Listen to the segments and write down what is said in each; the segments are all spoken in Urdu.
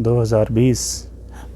2020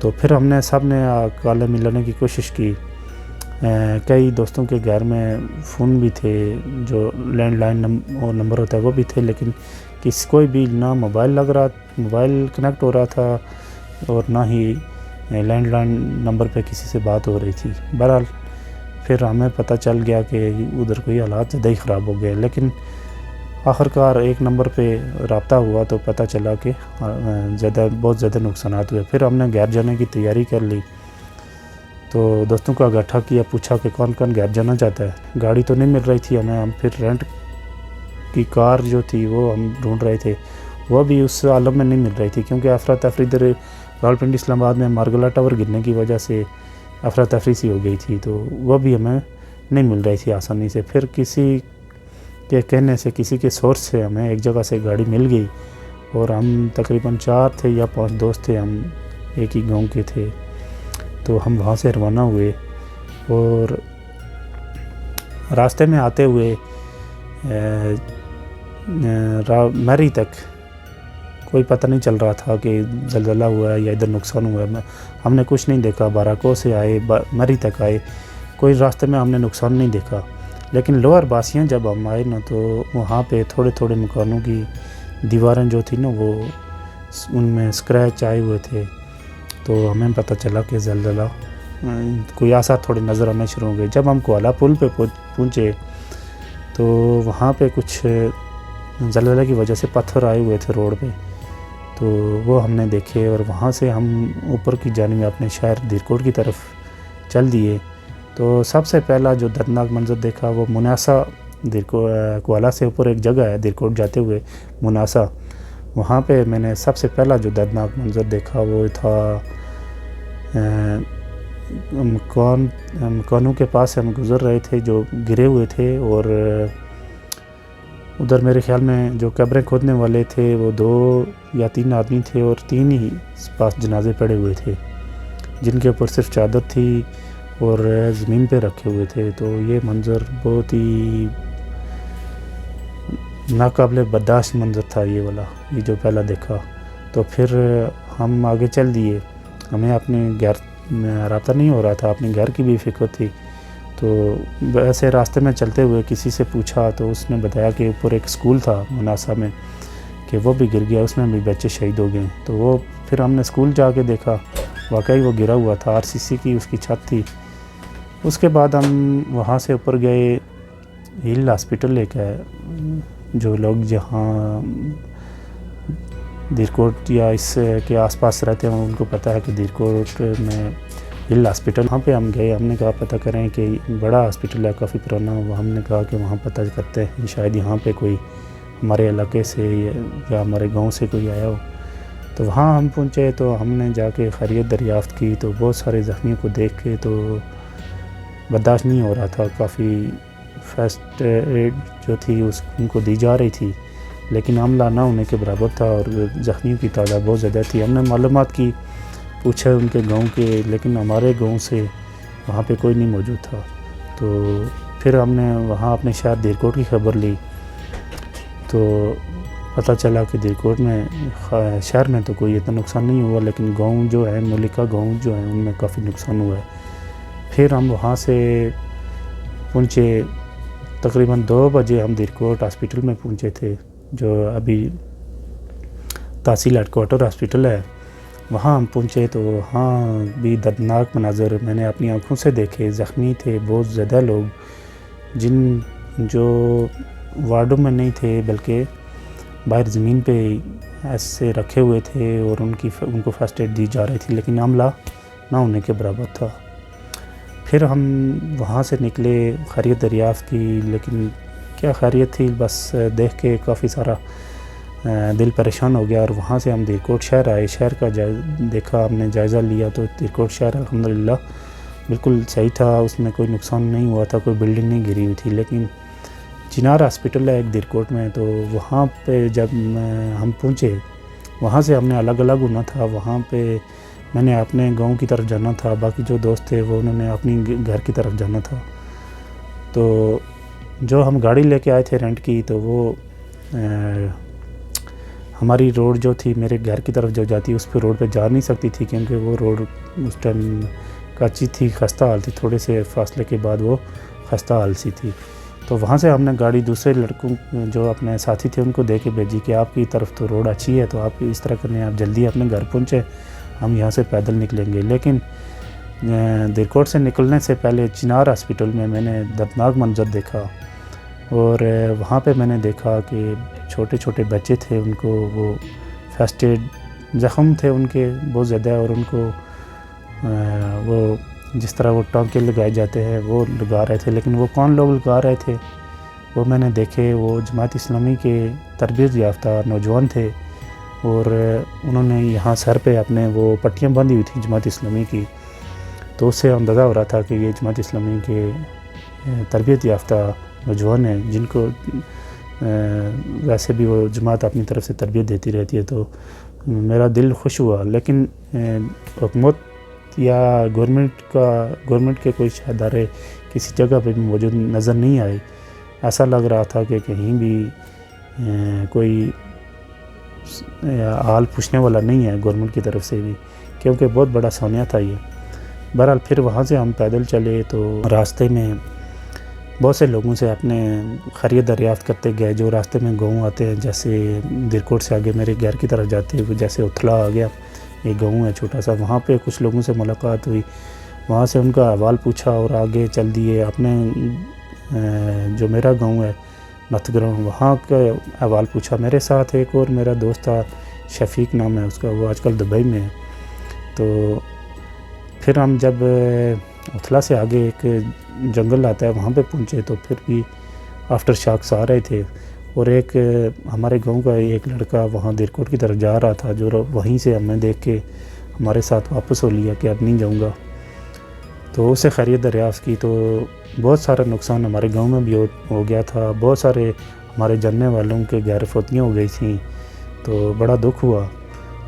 تو پھر ہم نے سب نے کالے ملانے کی کوشش کی. کئی دوستوں کے گھر میں فون بھی تھے, جو لینڈ لائن نمبر ہوتا ہے وہ بھی تھے, لیکن کوئی بھی نہ موبائل کنیکٹ ہو رہا تھا اور نہ ہی لینڈ لائن نمبر پہ کسی سے بات ہو رہی تھی. بہرحال پھر ہمیں پتہ چل گیا کہ ادھر کوئی حالات زیادہ ہی خراب ہو گئے, لیکن آخرکار ایک نمبر پہ رابطہ ہوا تو پتہ چلا کہ بہت زیادہ نقصانات ہوئے. پھر ہم نے گھر جانے کی تیاری کر لی, تو دوستوں کو اکٹھا کیا, پوچھا کہ کون کون گھر جانا چاہتا ہے. گاڑی تو نہیں مل رہی تھی ہمیں, ہم پھر رینٹ کی کار جو تھی وہ ہم ڈھونڈ رہے تھے, وہ بھی اس عالم میں نہیں مل رہی تھی, کیونکہ افراتفری ادھر راولپنڈی اسلام آباد میں مارگلا ٹاور گرنے کی وجہ سے افراتفری سی ہو گئی تھی, تو وہ بھی ہمیں نہیں مل رہی تھی آسانی سے. پھر کسی کے کہنے سے, کسی کے سورس سے ہمیں ایک جگہ سے گاڑی مل گئی, اور ہم تقریباً 4 تھے یا 5 دوست تھے, ہم ایک ہی گاؤں کے تھے, تو ہم وہاں سے روانہ ہوئے. اور راستے میں آتے ہوئے مری تک کوئی پتہ نہیں چل رہا تھا کہ زلزلہ ہوا ہے یا ادھر نقصان ہوا ہے. ہم نے کچھ نہیں دیکھا, باراکو سے آئے مری تک آئے, کوئی راستے میں ہم نے نقصان نہیں دیکھا. لیکن لوور باسیاں جب ہم آئے نا, تو وہاں پہ تھوڑے تھوڑے مکانوں کی دیواریں جو تھی نا, وہ ان میں اسکریچ آئے ہوئے تھے. تو ہمیں پتہ چلا کہ زلزلہ کوئی آثار تھوڑے نظر آنے شروع ہو گئے. جب ہم کوالہ پل پہ پہنچے تو وہاں پہ کچھ زلزلے کی وجہ سے پتھر آئے ہوئے تھے روڈ پہ, تو وہ ہم نے دیکھے, اور وہاں سے ہم اوپر کی جانب اپنے شہر دیرکوٹ کی طرف چل دیے. تو سب سے پہلا جو دردناک منظر دیکھا وہ مناسا, کوالہ سے اوپر ایک جگہ ہے دیرکوٹ جاتے ہوئے مناسا, وہاں پہ میں نے سب سے پہلا جو دردناک منظر دیکھا وہ تھا مکانوں کے پاس سے ہم گزر رہے تھے جو گرے ہوئے تھے, اور ادھر میرے خیال میں جو قبریں کھودنے والے تھے وہ 2 یا 3 آدمی تھے, اور 3 ہی پاس جنازے پڑے ہوئے تھے, جن کے اوپر صرف چادر تھی اور زمین پہ رکھے ہوئے تھے. تو یہ منظر بہت ہی ناقابل برداشت منظر تھا یہ والا, یہ جو پہلا دیکھا. تو پھر ہم آگے چل دیے, ہمیں اپنے گھر میں رابطہ نہیں ہو رہا تھا, اپنے گھر کی بھی فکر تھی. تو ویسے راستے میں چلتے ہوئے کسی سے پوچھا تو اس نے بتایا کہ اوپر ایک اسکول تھا مناسا میں, کہ وہ بھی گر گیا, اس میں بھی بچے شہید ہو گئے. تو وہ پھر ہم نے اسکول جا کے دیکھا, واقعی وہ گرا ہوا تھا, RCC کی اس کی چھت تھی. اس کے بعد ہم وہاں سے اوپر گئے, ہل ہاسپٹل ایک ہے, جو لوگ جہاں دیرکوٹ یا اس کے آس پاس رہتے ہیں ان کو پتہ ہے کہ دیرکوٹ میں ہل ہاسپٹل, وہاں پہ ہم گئے. ہم نے کہا پتہ کریں کہ بڑا ہاسپٹل ہے کافی پرانا, ہم نے کہا کہ وہاں پتہ کرتے ہیں شاید یہاں پہ کوئی ہمارے علاقے سے یا ہمارے گاؤں سے کوئی آیا ہو. تو وہاں ہم پہنچے تو ہم نے جا کے خیریت دریافت کی, تو بہت سارے زخمیوں کو دیکھ کے تو برداشت نہیں ہو رہا تھا. کافی فرسٹ ایڈ جو تھی ان کو دی جا رہی تھی, لیکن عملہ نہ ہونے کے برابر تھا, اور زخمیوں کی تعداد بہت زیادہ تھی. ہم نے معلومات کی, پوچھا ان کے گاؤں کے, لیکن ہمارے گاؤں سے وہاں پہ کوئی نہیں موجود تھا. تو پھر ہم نے وہاں اپنے شہر دیرکوٹ کی خبر لی, تو پتہ چلا کہ دیرکوٹ میں شہر میں تو کوئی اتنا نقصان نہیں ہوا, لیکن گاؤں جو ہے ملکہ گاؤں جو ہیں ان میں کافی نقصان ہوا ہے. پھر ہم وہاں سے پہنچے, تقریباً 2 بجے ہم دیرکوٹ ہاسپٹل میں پہنچے تھے, جو ابھی تحصیل ہیڈ کوارٹر ہاسپٹل ہے. وہاں ہم پہنچے تو وہاں بھی دردناک مناظر میں نے اپنی آنکھوں سے دیکھے. زخمی تھے بہت زیادہ لوگ, جو وارڈوں میں نہیں تھے بلکہ باہر زمین پہ ایسے رکھے ہوئے تھے, اور ان کو فرسٹ ایڈ دی جا رہی تھی, لیکن عملہ نہ ہونے کے برابر تھا. پھر ہم وہاں سے نکلے, خیریت دریافت کی, لیکن کیا خیریت تھی, بس دیکھ کے کافی سارا دل پریشان ہو گیا. اور وہاں سے ہم دیرکوٹ شہر آئے, شہر کا دیکھا, ہم نے جائزہ لیا, تو دیرکوٹ شہر الحمدللہ بالکل صحیح تھا, اس میں کوئی نقصان نہیں ہوا تھا, کوئی بلڈنگ نہیں گری ہوئی تھی. لیکن چنار ہاسپٹل ہے ایک دیرکوٹ میں, تو وہاں پہ جب ہم پہنچے, وہاں سے ہم نے الگ الگ ہونا تھا. وہاں پہ میں نے اپنے گاؤں کی طرف جانا تھا, باقی جو دوست تھے وہ انہوں نے اپنی گھر کی طرف جانا تھا. تو جو ہم گاڑی لے کے آئے تھے رینٹ کی, تو وہ ہماری روڈ جو تھی میرے گھر کی طرف جو جاتی اس پہ روڈ پہ جا نہیں سکتی تھی، کیونکہ وہ روڈ اس ٹائم کچی تھی، خستہ حال تھی، تھوڑے سے فاصلے کے بعد وہ خستہ حال سی تھی۔ تو وہاں سے ہم نے گاڑی دوسرے لڑکوں جو اپنے ساتھی تھے ان کو دے کے بھیجی کہ آپ کی طرف تو روڈ اچھی ہے، تو آپ اس طرح کریں، آپ جلدی اپنے گھر پہنچے، ہم یہاں سے پیدل نکلیں گے۔ لیکن دیرکوٹ سے نکلنے سے پہلے چنار ہاسپٹل میں نے دردناک منظر دیکھا، اور وہاں پہ میں نے دیکھا کہ چھوٹے چھوٹے بچے تھے، ان کو وہ فرسٹ ایڈ زخم تھے ان کے بہت زیادہ، اور ان کو وہ جس طرح وہ ٹانکے لگائے جاتے ہیں وہ لگا رہے تھے، لیکن وہ کون لوگ لگا رہے تھے وہ میں نے دیکھے، وہ جماعت اسلامی کے تربیت یافتہ نوجوان تھے، اور انہوں نے یہاں سر پہ اپنے وہ پٹیاں باندھی ہوئی تھیں جماعت اسلامی کی، تو اس سے اندازہ ہو رہا تھا کہ یہ جماعت اسلامی کے تربیت یافتہ نوجوان ہیں، جن کو ویسے بھی وہ جماعت اپنی طرف سے تربیت دیتی رہتی ہے، تو میرا دل خوش ہوا۔ لیکن حکومت یا گورنمنٹ کے کوئی ادارے کسی جگہ پہ بھی موجود نظر نہیں آئے، ایسا لگ رہا تھا کہ کہیں بھی کوئی حال پوچھنے والا نہیں ہے گورنمنٹ کی طرف سے بھی، کیونکہ بہت بڑا سانحہ تھا یہ۔ بہرحال پھر وہاں سے ہم پیدل چلے، تو راستے میں بہت سے لوگوں سے اپنے خیریت دریافت کرتے گئے، جو راستے میں گاؤں آتے ہیں، جیسے دیرکوٹ سے آگے میرے گھر کی طرف جاتے ہوئے جیسے اتھلا آ گیا، ایک گاؤں ہے چھوٹا سا، وہاں پہ کچھ لوگوں سے ملاقات ہوئی، وہاں سے ان کا احوال پوچھا اور آگے چل دیے اپنے جو میرا گاؤں ہے نتھ گراؤں، وہاں کا احوال پوچھا۔ میرے ساتھ ایک اور میرا دوست تھا، شفیق نام ہے اس کا، وہ آج کل دبئی میں ہے۔ تو پھر ہم جب اتھلا سے آگے ایک جنگل آتا ہے وہاں پہ پہنچے، تو پھر بھی آفٹر شاکس آ رہے تھے، اور ایک ہمارے گاؤں کا ایک لڑکا وہاں دیرکوٹ کی طرف جا رہا تھا، جو وہیں سے ہمیں دیکھ کے ہمارے ساتھ واپس ہو لیا کہ اب نہیں جاؤں گا، تو اسے خیریت دریافت کی۔ تو بہت سارا نقصان ہمارے گاؤں میں بھی ہو گیا تھا، بہت سارے ہمارے جاننے والوں کے غیر فوتیاں ہو گئی تھیں، تو بڑا دکھ ہوا۔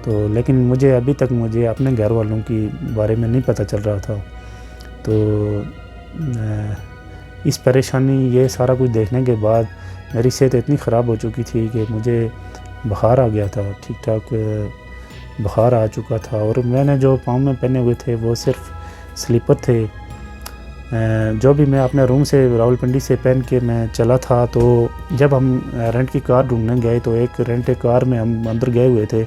تو لیکن مجھے ابھی تک اپنے گھر والوں کی بارے میں نہیں پتہ چل رہا تھا، تو اس پریشانی یہ سارا کچھ دیکھنے کے بعد میری صحت اتنی خراب ہو چکی تھی کہ مجھے بخار آ گیا تھا، ٹھیک ٹھاک بخار آ چکا تھا، اور میں نے جو پاؤں میں پہنے ہوئے تھے وہ صرف سلیپر تھے، جو بھی میں اپنے روم سے راولپنڈی سے پہن کے میں چلا تھا۔ تو جب ہم رینٹ کی کار ڈھونڈنے گئے تو ایک رینٹ کار میں ہم اندر گئے ہوئے تھے،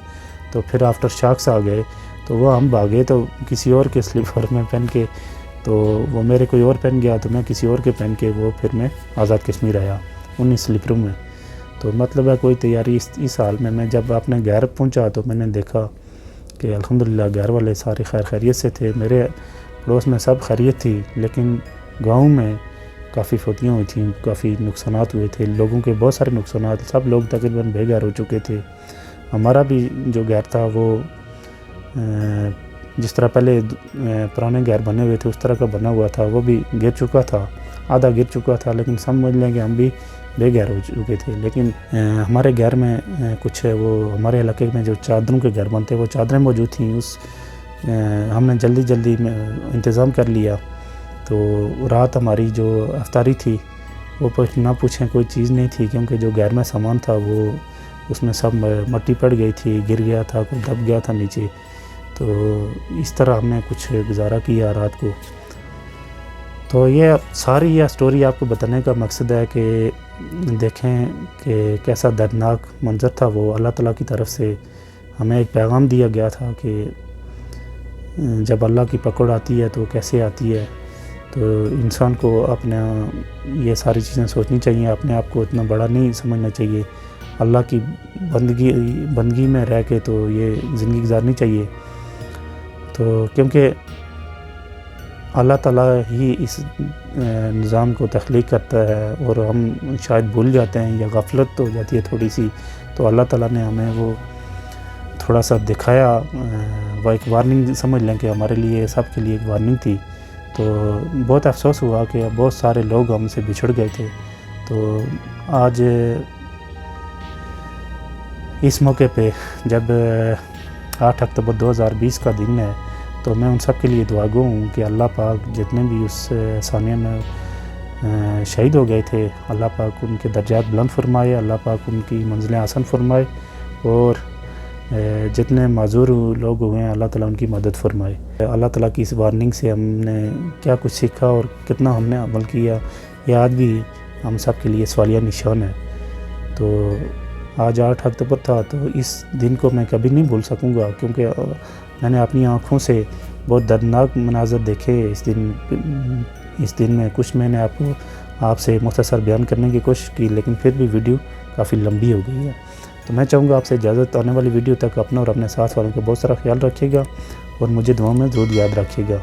تو پھر آفٹر شاکس آ گئے، تو وہ ہم بھاگے تو کسی اور کے سلیپر میں پہن کے، تو وہ میرے کوئی اور پہن گیا، تو میں کسی اور کے پہن کے وہ پھر میں آزاد کشمیر آیا انہیں سلیپروں میں۔ تو مطلب ہے کوئی تیاری اس حال میں جب اپنے گھر پہنچا تو میں نے دیکھا کہ الحمدللہ گھر والے سارے خیریت سے تھے، میرے پڑوس میں سب خیریت تھی، لیکن گاؤں میں کافی فوتیاں ہوئی تھیں، کافی نقصانات ہوئے تھے، لوگوں کے بہت سارے نقصانات، سب لوگ تقریباً بے گھر ہو چکے تھے۔ ہمارا بھی جو گھر تھا وہ جس طرح پہلے پرانے گھر بنے ہوئے تھے اس طرح کا بنا ہوا تھا، وہ بھی گر چکا تھا، آدھا گر چکا تھا، لیکن سمجھ لیں کہ ہم بھی بے گھر ہو چکے تھے۔ لیکن ہمارے گھر میں کچھ وہ ہمارے علاقے میں جو چادروں کے گھر بنتے وہ چادریں موجود تھیں، ہم نے جلدی میں انتظام کر لیا۔ تو رات ہماری جو افطاری تھی وہ نہ پوچھیں کوئی چیز نہیں تھی، کیونکہ جو گھر میں سامان تھا وہ اس میں سب مٹی پڑ گئی تھی، گر گیا تھا، کوئی دب گیا تھا نیچے، تو اس طرح ہم نے کچھ گزارا کیا رات کو۔ تو یہ ساری یہ سٹوری آپ کو بتانے کا مقصد ہے کہ دیکھیں کہ کیسا دردناک منظر تھا وہ، اللہ تعالیٰ کی طرف سے ہمیں ایک پیغام دیا گیا تھا کہ جب اللہ کی پکڑ آتی ہے تو کیسے آتی ہے، تو انسان کو اپنا یہ ساری چیزیں سوچنی چاہیے، اپنے آپ کو اتنا بڑا نہیں سمجھنا چاہیے، اللہ کی بندگی میں رہ کے تو یہ زندگی گزارنی چاہیے، تو کیونکہ اللہ تعالیٰ ہی اس نظام کو تخلیق کرتا ہے، اور ہم شاید بھول جاتے ہیں یا غفلت ہو جاتی ہے تھوڑی سی، تو اللہ تعالیٰ نے ہمیں وہ تھوڑا سا دکھایا، وہ ایک وارننگ سمجھ لیں کہ ہمارے لیے سب کے لیے ایک وارننگ تھی۔ تو بہت افسوس ہوا کہ بہت سارے لوگ ہم سے بچھڑ گئے تھے، تو آج اس موقع پہ جب 8 اکتوبر 2020 کا دن ہے، تو میں ان سب کے لیے دعا گو ہوں کہ اللہ پاک جتنے بھی اس ثانیہ میں شہید ہو گئے تھے، اللہ پاک ان کے درجات بلند فرمائے، اللہ پاک ان کی منزلیں آسان فرمائے، اور جتنے معذور لوگ ہوئے ہیں اللہ تعالیٰ ان کی مدد فرمائے۔ اللہ تعالیٰ کی اس وارننگ سے ہم نے کیا کچھ سیکھا اور کتنا ہم نے عمل کیا، یہ آج بھی ہم سب کے لیے سوالیہ نشان ہے۔ تو آج 8 اکتوبر تھا، تو اس دن کو میں کبھی نہیں بھول سکوں گا، کیونکہ میں نے اپنی آنکھوں سے بہت دردناک مناظر دیکھے اس دن میں۔ کچھ میں نے آپ سے مختصر بیان کرنے کی کوشش کی، لیکن پھر بھی ویڈیو کافی لمبی ہو گئی ہے۔ تو میں چاہوں گا آپ سے اجازت، آنے والی ویڈیو تک اپنا اور اپنے ساتھ والوں کا بہت سارا خیال رکھیے گا اور مجھے دعاؤں میں ضرور یاد رکھیے گا۔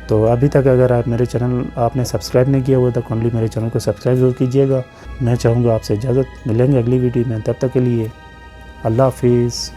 تو ابھی تک اگر آپ میرے چینل آپ نے سبسکرائب نہیں کیا ہوا تو کائنڈلی میرے چینل کو سبسکرائب ضرور کیجیے گا۔ میں چاہوں گا آپ سے اجازت، ملیں گے اگلی ویڈیو میں، تب تک کے لیے اللہ حافظ۔